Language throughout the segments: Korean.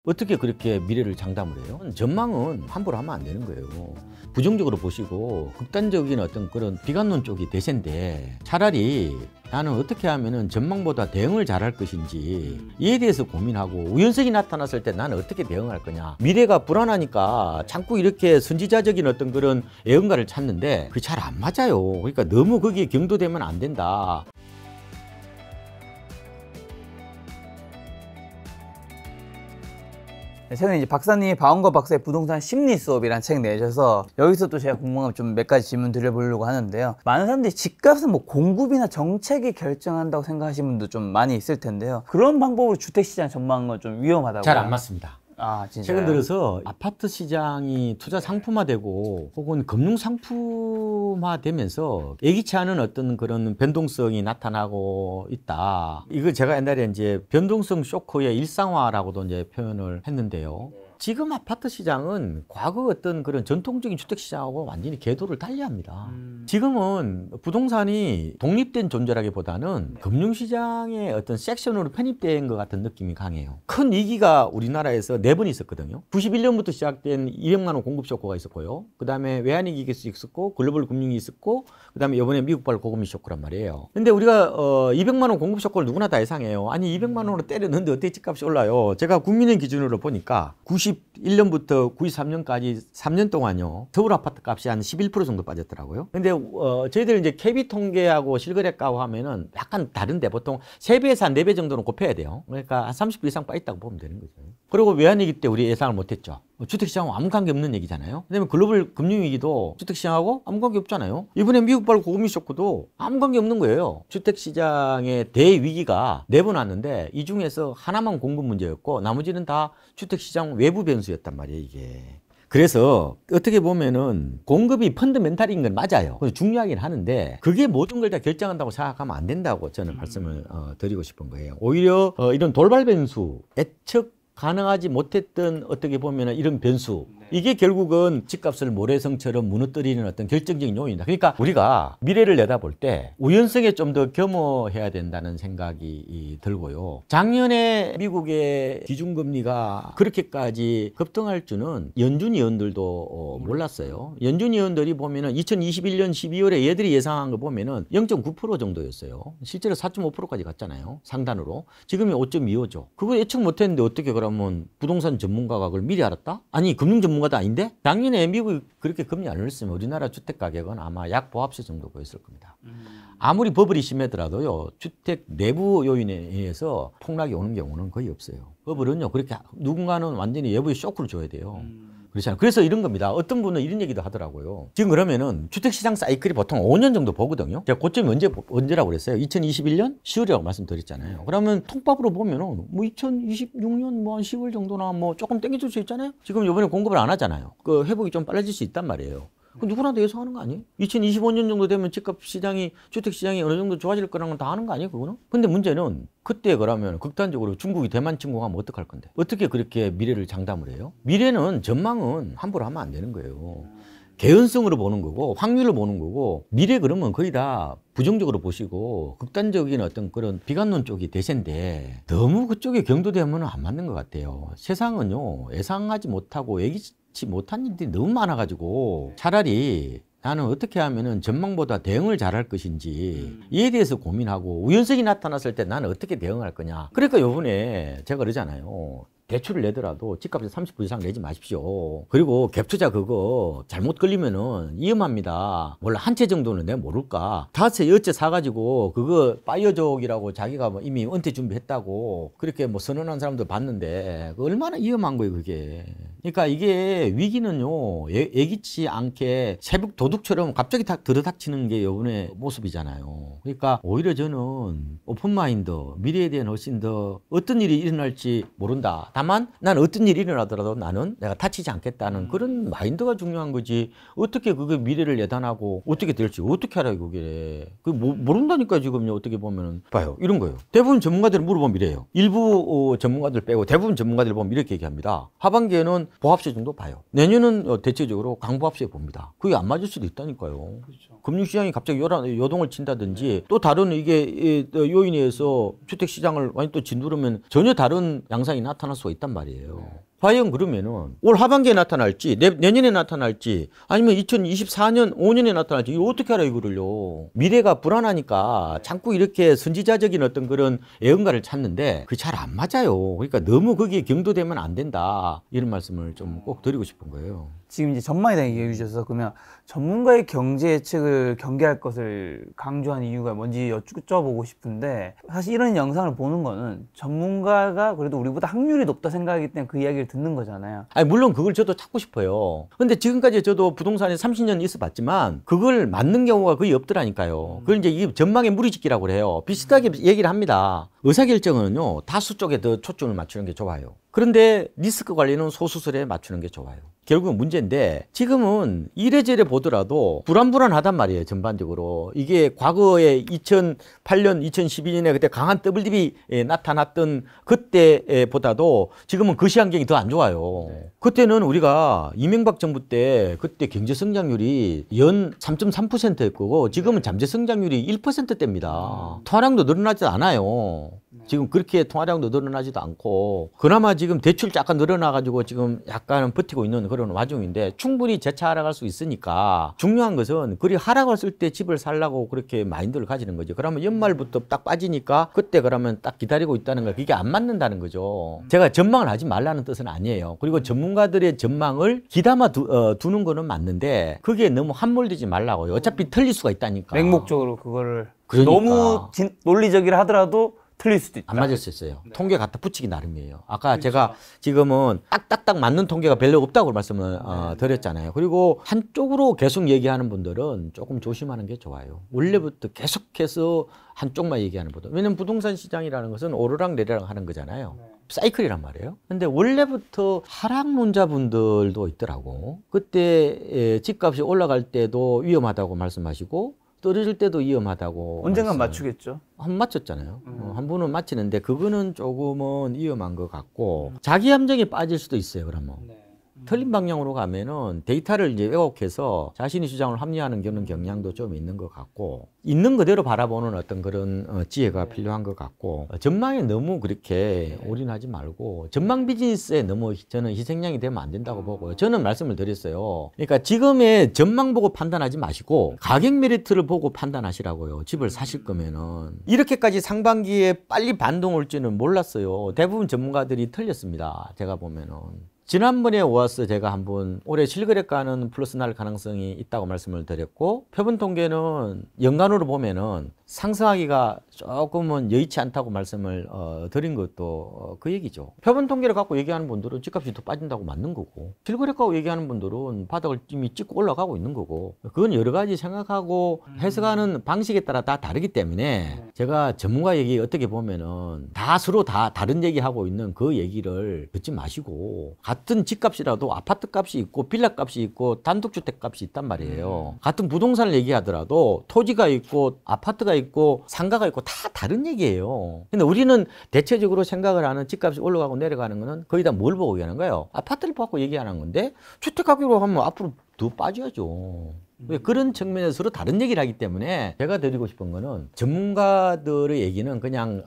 어떻게 그렇게 미래를 장담을 해요? 전망은 함부로 하면 안 되는 거예요. 부정적으로 보시고 극단적인 어떤 그런 비관론 쪽이 대세인데 차라리 나는 어떻게 하면 전망보다 대응을 잘할 것인지 이에 대해서 고민하고 우연성이 나타났을 때 나는 어떻게 대응할 거냐. 미래가 불안하니까 자꾸 이렇게 선지자적인 어떤 그런 애언가를 찾는데 그게 잘 안 맞아요. 그러니까 너무 거기에 경도되면 안 된다. 최근에 이제 박사님이 박원거 박사의 부동산 심리 수업이라는 책 내셔서 여기서 또 제가 궁금한 좀 몇 가지 질문 드려보려고 하는데요. 많은 사람들이 집값은 뭐 공급이나 정책이 결정한다고 생각하시는 분도 좀 많이 있을 텐데요. 그런 방법으로 주택시장 전망한 건 좀 위험하다고. 잘 안 맞습니다. 아, 진짜요? 최근 들어서 아파트 시장이 투자 상품화되고 혹은 금융 상품화되면서 예기치 않은 어떤 그런 변동성이 나타나고 있다. 이거 제가 옛날에 이제 변동성 쇼크의 일상화라고도 이제 표현을 했는데요. 지금 아파트 시장은 과거 어떤 그런 전통적인 주택 시장하고 완전히 궤도를 달리합니다. 지금은 부동산이 독립된 존재라기보다는 금융시장의 어떤 섹션으로 편입된 것 같은 느낌이 강해요. 큰 위기가 우리나라에서 4번 있었거든요. 91년부터 시작된 200만 원 공급 쇼크가 있었고요. 그 다음에 외환위기가 있었고 글로벌 금융이 있었고 그 다음에 이번에 미국발 고금리 쇼크란 말이에요. 근데 우리가 200만 원 공급 쇼크를 누구나 다 예상해요. 아니 200만 원으로 때렸는데 어떻게 집값이 올라요? 제가 국민의 기준으로 보니까 91년부터 93년까지 3년 동안요. 서울 아파트 값이 한 11% 정도 빠졌더라고요. 근데 저희들 이제 KB 통계하고 실거래가하고 하면은 약간 다른데 보통 3배에서 한 4배 정도는 곱해야 돼요. 그러니까 한 30% 이상 빠졌다고 보면 되는 거죠. 그리고 외환위기 때 우리 예상을 못했죠. 주택시장하고 아무 관계 없는 얘기잖아요. 그다음에 글로벌 금융위기도 주택시장하고 아무 관계 없잖아요. 이번에 미국발 고금리 쇼크도 아무 관계 없는 거예요. 주택시장의 대위기가 4번 왔는데 이 중에서 하나만 공급 문제였고 나머지는 다 주택시장 외부 변수였단 말이에요, 이게. 그래서 어떻게 보면은 공급이 펀더멘탈인 건 맞아요. 중요하긴 하는데 그게 모든 걸 다 결정한다고 생각하면 안 된다고 저는 말씀을 드리고 싶은 거예요. 오히려 이런 돌발 변수, 예측 가능하지 못했던 어떻게 보면 이런 변수 이게 결국은 집값을 모래성처럼 무너뜨리는 어떤 결정적인 요인이다. 그러니까 우리가 미래를 내다볼 때 우연성에 좀 더 겸허해야 된다는 생각이 들고요. 작년에 미국의 기준금리가 그렇게까지 급등할 줄은 연준 위원들도 몰랐어요. 연준 위원들이 보면은 2021년 12월에 얘들이 예상한 거 보면은 0.9% 정도였어요. 실제로 4.5%까지 갔잖아요. 상단으로. 지금이 5.25죠. 그거 예측 못했는데 어떻게 그러면 부동산 전문가가 그걸 미리 알았다? 아니 금융 전문가도 아닌데? 작년에 미국이 그렇게 금리 안 올렸으면 우리나라 주택 가격은 아마 약 보합세 정도 보였을 겁니다. 아무리 버블이 심하더라도요. 주택 내부 요인에 의해서 폭락이 오는 경우는 거의 없어요. 버블은요. 그렇게 누군가는 완전히 외부에 쇼크를 줘야 돼요. 그렇잖아요. 그래서 이런 겁니다. 어떤 분은 이런 얘기도 하더라고요. 지금 그러면은 주택시장 사이클이 보통 5년 정도 보거든요. 제가 고점이 언제라고 그랬어요? 2021년 10월이라고 말씀드렸잖아요. 그러면 통밥으로 보면은 뭐 2026년 뭐 한 10월 정도나 뭐 조금 땡겨줄 수 있잖아요. 지금 이번에 공급을 안 하잖아요. 그 회복이 좀 빨라질 수 있단 말이에요. 누구나도 예상하는 거 아니에요? 2025년 정도 되면 집값 시장이, 주택 시장이 어느 정도 좋아질 거라는 건 다 아는 거 아니에요, 그거는? 근데 문제는 그때 그러면 극단적으로 중국이 대만 침공하면 어떡할 건데? 어떻게 그렇게 미래를 장담을 해요? 미래는 전망은 함부로 하면 안 되는 거예요. 개연성으로 보는 거고 확률을 보는 거고 미래 그러면 거의 다 부정적으로 보시고 극단적인 어떤 그런 비관론 쪽이 대세인데 너무 그쪽에 경도되면 안 맞는 것 같아요. 세상은요 예상하지 못하고 예기치 못한 일들이 너무 많아가지고 차라리 나는 어떻게 하면 전망보다 대응을 잘할 것인지 이에 대해서 고민하고 우연성이 나타났을 때 나는 어떻게 대응할 거냐. 그러니까 요번에 제가 그러잖아요. 대출을 내더라도 집값에 30% 이상 내지 마십시오. 그리고 갭투자 그거 잘못 걸리면은 위험합니다. 몰라 한 채 정도는 내가 모를까. 5채 10채 사가지고 그거 파이어족이라고 자기가 뭐 이미 은퇴 준비했다고 그렇게 뭐 선언한 사람들 봤는데 얼마나 위험한 거예요 그게. 그러니까 이게 위기는요 예기치 않게 새벽 도둑처럼 갑자기 다 들어닥치는 게 이번에 모습이잖아요. 그러니까 오히려 저는 오픈마인드 미래에 대한 훨씬 더 어떤 일이 일어날지 모른다. 다만 난 어떤 일이 일어나더라도 나는 내가 다치지 않겠다는 그런 마인드가 중요한 거지. 어떻게 그게 미래를 예단하고 어떻게 될지 어떻게 알아요 그게. 모른다니까 지금요. 어떻게 보면은 봐요. 이런 거예요. 대부분 전문가들 물어보면 이래요. 일부 전문가들 빼고 대부분 전문가들 보면 이렇게 얘기합니다. 하반기에는 보합세 정도 봐요. 내년은 대체적으로 강보합세 봅니다. 그게 안 맞을 수도 있다니까요. 그렇죠. 금융시장이 갑자기 요동을 친다든지 또 다른 이게 요인에 의해서 주택시장을 많이 또 짓누르면 전혀 다른 양상이 나타날 수가 있단 말이에요. 과연 그러면은 올 하반기에 나타날지 내년에 나타날지 아니면 2024년 5년에 나타날지 이거 어떻게 알아요 이거를요. 미래가 불안하니까 자꾸 이렇게 선지자적인 어떤 그런 예언가를 찾는데 그게 잘 안 맞아요. 그러니까 너무 거기에 경도되면 안 된다 이런 말씀을 좀 꼭 드리고 싶은 거예요. 지금 이제 전망에 대한 얘기해 주셔서 그러면 전문가의 경제 예측을 경계할 것을 강조한 이유가 뭔지 여쭤보고 싶은데 사실 이런 영상을 보는 거는 전문가가 그래도 우리보다 확률이 높다 생각하기 때문에 그 이야기를 듣는 거잖아요. 아니 물론 그걸 저도 찾고 싶어요. 근데 지금까지 저도 부동산에 30년 있어 봤지만 그걸 맞는 경우가 거의 없더라니까요. 그걸 이제 이 전망의 무리짓기라고 그래요. 비슷하게 얘기를 합니다. 의사결정은요 다수 쪽에 더 초점을 맞추는 게 좋아요. 그런데 리스크 관리는 소수설에 맞추는 게 좋아요. 결국은 문제인데 지금은 이래저래 보더라도 불안불안하단 말이에요. 전반적으로. 이게 과거에 2008년, 2012년에 그때 강한 WDB 나타났던 그때보다도 지금은 그 시환경이 더 안 좋아요. 그때는 우리가 이명박 정부 때 그때 경제 성장률이 연 3.3%였고 지금은 잠재 성장률이 1%대입니다. 통화량도 늘어나지 않아요. 지금 그렇게 통화량도 늘어나지도 않고 그나마 지금 대출이 약간 늘어나가지고 지금 약간은 버티고 있는 그런 와중인데 충분히 재차 하락할 수 있으니까 중요한 것은 그리 하락했을 때 집을 살라고 그렇게 마인드를 가지는 거죠. 그러면 연말부터 딱 빠지니까 그때 그러면 딱 기다리고 있다는 거 그게 안 맞는다는 거죠. 제가 전망을 하지 말라는 뜻은 아니에요. 그리고 전문가들의 전망을 귀담아 두는 거는 맞는데 그게 너무 함몰되지 말라고요. 어차피 틀릴 수가 있다니까. 맹목적으로 그거를 그러니까. 너무 논리적이라 하더라도 틀릴 수도 있다. 안 맞을 수 있어요. 통계 갖다 붙이기 나름이에요. 아까 제가 지금은 딱딱딱 맞는 통계가 별로 없다고 말씀을 드렸잖아요. 그리고 한쪽으로 계속 얘기하는 분들은 조금 조심하는 게 좋아요. 원래부터 계속해서 한쪽만 얘기하는 분들. 왜냐면 부동산 시장이라는 것은 오르락 내리락 하는 거잖아요. 사이클이란 말이에요. 근데 원래부터 하락론자분들도 있더라고. 그때 집값이 올라갈 때도 위험하다고 말씀하시고 떨어질 때도 위험하다고. 언젠간 맞추겠죠. 한 번 맞췄잖아요. 한 번은 맞히는데 그거는 조금은 위험한 것 같고 자기 함정에 빠질 수도 있어요. 그러면 틀린 방향으로 가면은 데이터를 이제 왜곡해서 자신이 주장을 합리화하는 경향도 좀 있는 것 같고 있는 그대로 바라보는 어떤 그런 지혜가 필요한 것 같고 전망에 너무 그렇게 올인하지 말고 전망 비즈니스에 너무 저는 희생양이 되면 안 된다고 보고요. 저는 말씀을 드렸어요. 그러니까 지금의 전망 보고 판단하지 마시고 가격 메리트를 보고 판단하시라고요. 집을 사실 거면은 이렇게까지 상반기에 빨리 반동 올지는 몰랐어요. 대부분 전문가들이 틀렸습니다. 제가 보면은. 지난번에 와서 제가 한번 올해 실거래가는 플러스 날 가능성이 있다고 말씀을 드렸고 표본 통계는 연간으로 보면은 상승하기가 조금은 여의치 않다고 말씀을 드린 것도 그 얘기죠. 표본 통계를 갖고 얘기하는 분들은 집값이 더 빠진다고 맞는 거고 실거래가고 얘기하는 분들은 바닥을 이미 찍고 올라가고 있는 거고 그건 여러 가지 생각하고 해석하는 방식에 따라 다 다르기 때문에 제가 전문가 얘기 어떻게 보면은 다 서로 다 다른 얘기하고 있는 그 얘기를 듣지 마시고 같은 집값이라도 아파트 값이 있고 빌라 값이 있고 단독주택 값이 있단 말이에요. 같은 부동산을 얘기하더라도 토지가 있고 아파트가 있고 상가가 있고 다 다른 얘기예요. 근데 우리는 대체적으로 생각을 하는 집값이 올라가고 내려가는 거는 거의 다 뭘 보고 얘기하는 거예요? 아파트를 보고 얘기하는 건데 주택 가격으로 하면 앞으로 더 빠져야죠. 그런 측면에서 서로 다른 얘기를 하기 때문에 제가 드리고 싶은 거는 전문가들의 얘기는 그냥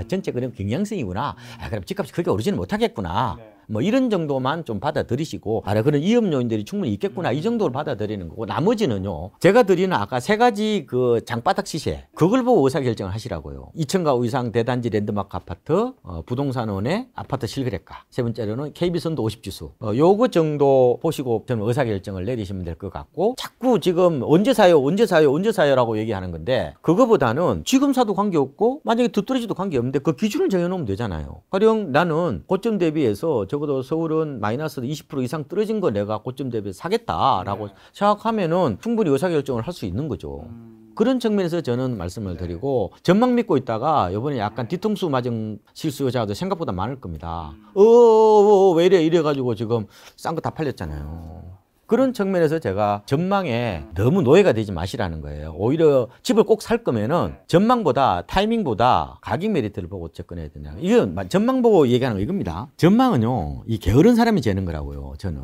전체 그런 경향성이구나. 그럼 집값이 그렇게 오르지는 못하겠구나. 뭐 이런 정도만 좀 받아들이시고 그런 위험 요인들이 충분히 있겠구나 이 정도를 받아들이는 거고 나머지는요 제가 드리는 아까 세 가지 그 장바닥 시세 그걸 보고 의사결정을 하시라고요. 2층가 이상 대단지 랜드마크 아파트 부동산원의 아파트 실거래가 세 번째로는 KB선도 50지수 요거 정도 보시고 저는 의사결정을 내리시면 될 것 같고 자꾸 지금 언제 사요라고 얘기하는 건데 그거보다는 지금 사도 관계없고 만약에 더 떨어지도 관계없는데 그 기준을 정해놓으면 되잖아요. 가령 나는 고점 대비해서 적어도 서울은 마이너스 20% 이상 떨어진 거 내가 고점 대비 사겠다라고 생각하면은 충분히 의사결정을 할 수 있는 거죠. 그런 측면에서 저는 말씀을 드리고 전망 믿고 있다가 이번에 약간 뒤통수 맞은 실수요자도 생각보다 많을 겁니다. 왜 이래 이래가지고 지금 싼 거 다 팔렸잖아요. 그런 측면에서 제가 전망에 너무 노예가 되지 마시라는 거예요. 오히려 집을 꼭 살 거면은 전망보다 타이밍보다 가격 메리트를 보고 접근해야 된다. 이건 전망 보고 얘기하는 거 이겁니다. 전망은요, 이 게으른 사람이 재는 거라고요, 저는.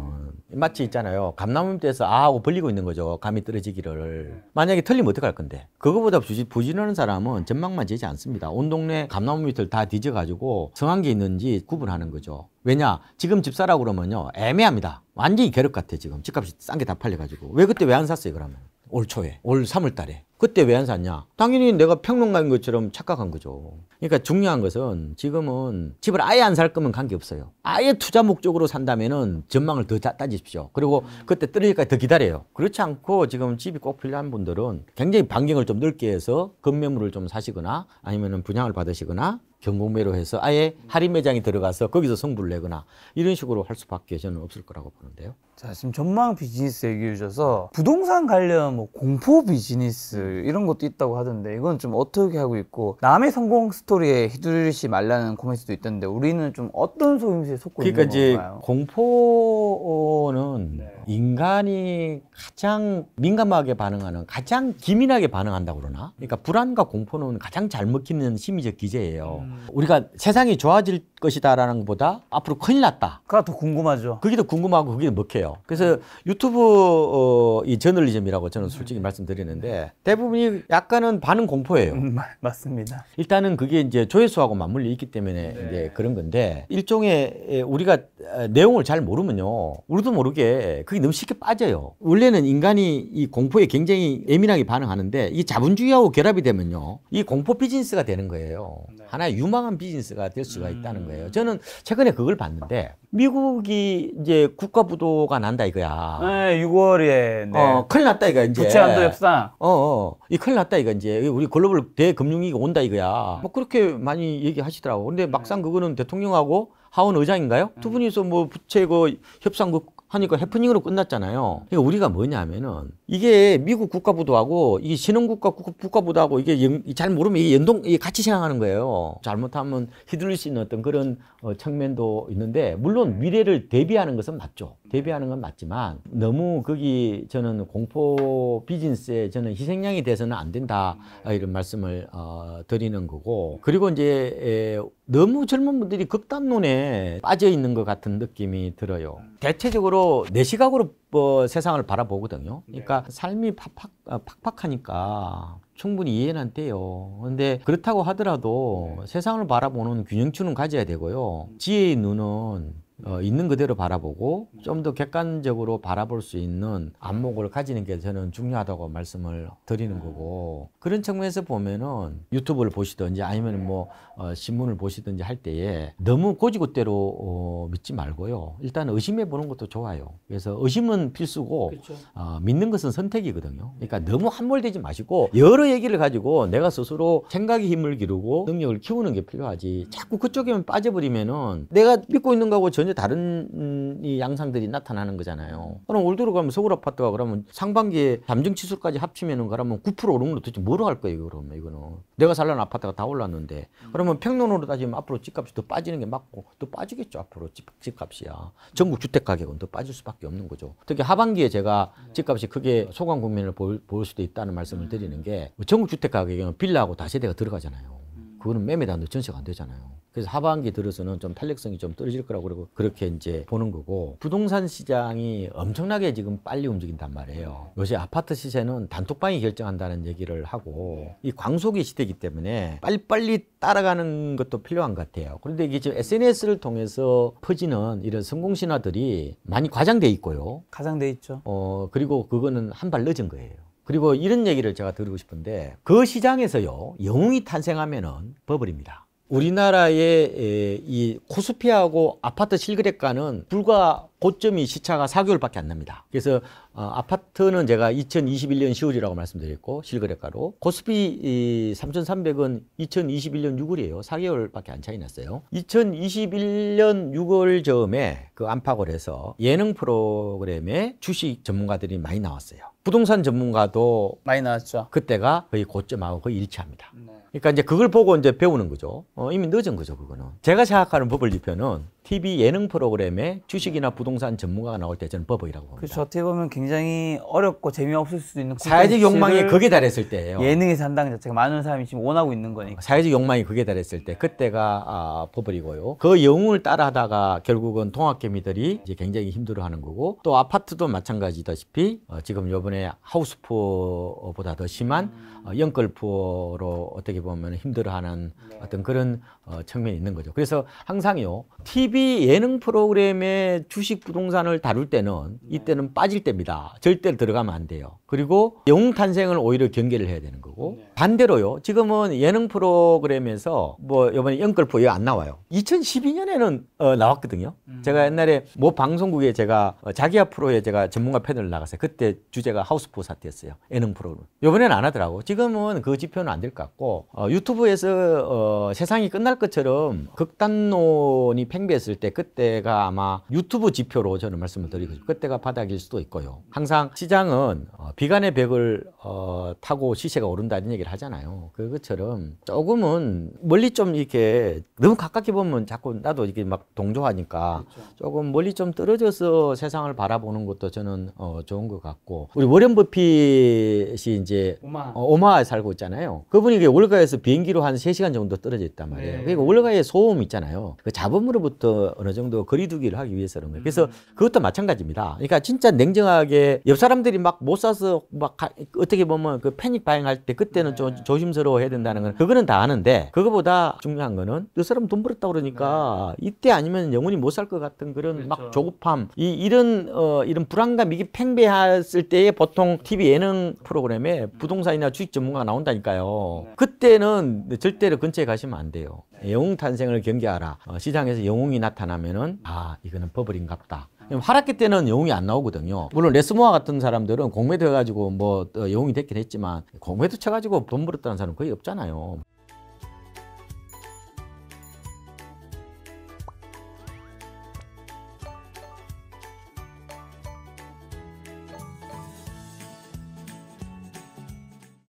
마치 있잖아요. 감나무 밑에서 아 하고 벌리고 있는 거죠. 감이 떨어지기를. 만약에 틀리면 어떡할 건데. 그거보다 부지런한 사람은 전망만 재지 않습니다. 온 동네 감나무 밑을 다 뒤져가지고 성한 게 있는지 구분하는 거죠. 왜냐? 지금 집 사라고 그러면요, 애매합니다. 완전히 계륵 같아, 지금. 집값이 싼 게 다 팔려가지고. 왜 그때 왜 안 샀어요, 그러면? 올 초에. 올 3월 달에. 그때 왜 안 샀냐? 당연히 내가 평론가인 것처럼 착각한 거죠. 그러니까 중요한 것은 지금은 집을 아예 안 살 거면 관계없어요. 아예 투자 목적으로 산다면은 전망을 더 따지십시오. 그리고 그때 떨어질까지 더 기다려요. 그렇지 않고 지금 집이 꼭 필요한 분들은 굉장히 반경을 좀 넓게 해서 건매물을 좀 사시거나 아니면은 분양을 받으시거나 경공매로 해서 아예 할인 매장에 들어가서 거기서 성부를 내거나 이런 식으로 할 수밖에 저는 없을 거라고 보는데요. 자, 지금 전망 비즈니스 얘기해 주셔서 부동산 관련 뭐 공포 비즈니스 이런 것도 있다고 하던데 이건 좀 어떻게 하고 있고 남의 성공 스토리에 휘둘리지 말라는 코멘트도 있던데 우리는 좀 어떤 속임수에 속고 그러니까 있는 이제 건가요? 공포는 인간이 가장 민감하게 반응하는, 가장 기민하게 반응한다고 그러나? 그러니까 불안과 공포는 가장 잘 먹히는 심리적 기제예요. 우리가 세상이 좋아질 것이다라는 것보다 앞으로 큰일 났다. 그가 더 궁금하죠. 그게 더 궁금하고 그게 더 먹혀요. 그래서 유튜브 이 저널리즘이라고 저는 솔직히 말씀드리는데 대부분이 약간은 반응 공포예요. 맞습니다. 일단은 그게 이제 조회수하고 맞물려 있기 때문에 이제 그런 건데 일종의 우리가 내용을 잘 모르면요. 우리도 모르게 그게 너무 쉽게 빠져요. 원래는 인간이 이 공포에 굉장히 예민하게 반응하는데 이 자본주의하고 결합이 되면요. 이 공포 비즈니스가 되는 거예요. 하나의 유망한 비즈니스가 될 수가 있다는 거예요. 저는 최근에 그걸 봤는데 미국이 이제 국가부도가 난다 이거야. 네, 6월에 큰일 났다 이거야 이제. 부채 한도 협상. 이 큰일 났다 이거 이제 우리 글로벌 대금융위기가 온다 이거야. 뭐 그렇게 많이 얘기하시더라고. 근데 막상 그거는 대통령하고 하원 의장인가요? 두 분이서 뭐 부채 그 협상 그 하니까 해프닝으로 끝났잖아요. 그러니까 우리가 뭐냐면은 이게 미국 국가부도하고 이게 신흥국가 국가부도하고 이게 잘 모르면 이게 이게 같이 생각하는 거예요. 잘못하면 휘둘릴 수 있는 어떤 그런 측면도 있는데 물론 미래를 대비하는 것은 맞죠. 대비하는 건 맞지만 너무 거기 저는 공포 비즈니스에 저는 희생양이 돼서는 안 된다 이런 말씀을 드리는 거고 그리고 이제 너무 젊은 분들이 극단론에 빠져 있는 것 같은 느낌이 들어요. 대체적으로 내 시각으로 세상을 바라보거든요. 그러니까 삶이 팍팍하니까 충분히 이해는 돼요. 근데 그렇다고 하더라도 세상을 바라보는 균형추는 가져야 되고요. 지혜의 눈은 있는 그대로 바라보고 좀 더 객관적으로 바라볼 수 있는 안목을 가지는 게 저는 중요하다고 말씀을 드리는 거고 그런 측면에서 보면은 유튜브를 보시든지 아니면 뭐 신문을 보시든지 할 때에 너무 고지고대로 믿지 말고요. 일단 의심해 보는 것도 좋아요. 그래서 의심은 필수고 믿는 것은 선택이거든요. 그러니까 너무 함몰되지 마시고 여러 얘기를 가지고 내가 스스로 생각의 힘을 기르고 능력을 키우는 게 필요하지 자꾸 그쪽에만 빠져버리면은 내가 믿고 있는 거하고 전혀 다른 이 양상들이 나타나는 거잖아요. 그럼 올 들어가면 서울 아파트가 그러면 상반기에 잠정치수까지 합치면은 그러면 9% 오른 거 도대체 뭐로 할 거예요, 그러면 이거는. 내가 살려는 아파트가 다 올랐는데. 그러면 평론으로 따지면 앞으로 집값이 더 빠지는 게 맞고 또 빠지겠죠, 앞으로 집값이야. 전국 주택 가격은 더 빠질 수밖에 없는 거죠. 특히 하반기에 제가 집값이 크게 소강 국면을 볼 수도 있다는 말씀을 드리는 게 전국 주택 가격은 빌라하고 다세대가 들어가잖아요. 그거는 매매도 안 돼, 전세가 안 되잖아요. 그래서 하반기 들어서는 좀 탄력성이 좀 떨어질 거라고 그러고 그렇게 이제 보는 거고 부동산 시장이 엄청나게 지금 빨리 움직인단 말이에요. 요새 아파트 시세는 단톡방이 결정한다는 얘기를 하고 이 광속의 시대이기 때문에 빨리빨리 따라가는 것도 필요한 것 같아요. 그런데 이게 지금 SNS를 통해서 퍼지는 이런 성공 신화들이 많이 과장돼 있고요. 가장돼 있죠. 그리고 그거는 한 발 늦은 거예요. 그리고 이런 얘기를 제가 드리고 싶은데 그 시장에서요 영웅이 탄생하면은 버블입니다. 우리나라의 이 코스피하고 아파트 실거래가는 불과 고점이 시차가 4개월밖에 안 납니다. 그래서 아파트는 제가 2021년 10월이라고 말씀드렸고 실거래가로 코스피 3,300은 2021년 6월이에요. 4개월밖에 안 차이 났어요. 2021년 6월 즈음에 그 안팎을 해서 예능 프로그램에 주식 전문가들이 많이 나왔어요. 부동산 전문가도 많이 나왔죠. 그때가 거의 고점하고 거의 일치합니다. 그러니까 이제 그걸 보고 이제 배우는 거죠. 이미 늦은 거죠, 그거는. 제가 생각하는 버블 지표는 TV 예능 프로그램에 주식이나 부동산 전문가가 나올 때 저는 버벅이라고 봅니다. 그렇죠. 어떻게 보면 굉장히 어렵고 재미없을 수도 있는 사회적 욕망이 콘텐츠를 극에 달했을 때예요. 예능에서 한다는 자체가 많은 사람이 지금 원하고 있는 거니까. 사회적 욕망이 극에 달했을 때 그때가 버블이고요. 그 영웅을 따라하다가 결국은 동학개미들이 이제 굉장히 힘들어하는 거고 또 아파트도 마찬가지다시피 지금 요번에 하우스푸어보다 더 심한 영끌푸어로 어떻게 보면 힘들어하는 어떤 그런 측면이 있는 거죠. 그래서 항상요 TV 예능 프로그램의 주식 부동산을 다룰 때는 이때는 빠질 때입니다. 절대 들어가면 안 돼요. 그리고 영웅 탄생을 오히려 경계를 해야 되는 거고 반대로요. 지금은 예능 프로그램에서 뭐 이번에 영끌푸어 이거 안 나와요. 2012년에는 나왔거든요. 제가 옛날에 모 방송국에 제가 자기야 프로에 제가 전문가 패널 나갔어요. 그때 주제가 하우스푸어 사태였어요. 예능 프로그램. 이번에는 안 하더라고. 지금은 그 지표는 안 될 것 같고 유튜브에서 세상이 끝날 것처럼 극단론이 팽배했을 때 그때가 아마 유튜브 지표로 저는 말씀을 드리고 그때가 바닥일 수도 있고요. 항상 시장은 비관의 벽을 타고 시세가 오른다는 얘기를 하잖아요. 그것처럼 조금은 멀리 좀 이렇게 너무 가깝게 보면 자꾸 나도 이게 막 동조하니까 조금 멀리 좀 떨어져서 세상을 바라보는 것도 저는 좋은 것 같고 우리 워렌 버핏이 이제 오마하에 살고 있잖아요. 그분이 월가에서 비행기로 한 3시간 정도 떨어져 있단 말이에요. 그러니까 월가의 소음 있잖아요. 그 잡음으로부터 어느 정도 거리두기를 하기 위해서는 거예요. 그래서 그것도 마찬가지입니다. 그러니까 진짜 냉정하게 옆 사람들이 막 못 사서 막 어떻게 보면 그 패닉 바잉할 때 그때는 좀 조심스러워해야 된다는 건 그거는 다 아는데 그거보다 중요한 거는 이 사람 돈 벌었다 그러니까 이때 아니면 영원히 못 살 것 같은 그런 막 조급함 이런 불안감 이게 팽배했을 때에 보통 TV 예능 프로그램에 부동산이나 주식 전문가가 나온다니까요. 그때는 절대로 근처에 가시면 안 돼요. 영웅 탄생을 경계하라. 시장에서 영웅이 나타나면은 이거는 버블인갑다. 하락기 때는 영웅이 안 나오거든요. 물론 레스모아 같은 사람들은 공매도 해가지고 뭐 영웅이 됐긴 했지만 공매도 쳐가지고 돈 벌었다는 사람은 거의 없잖아요.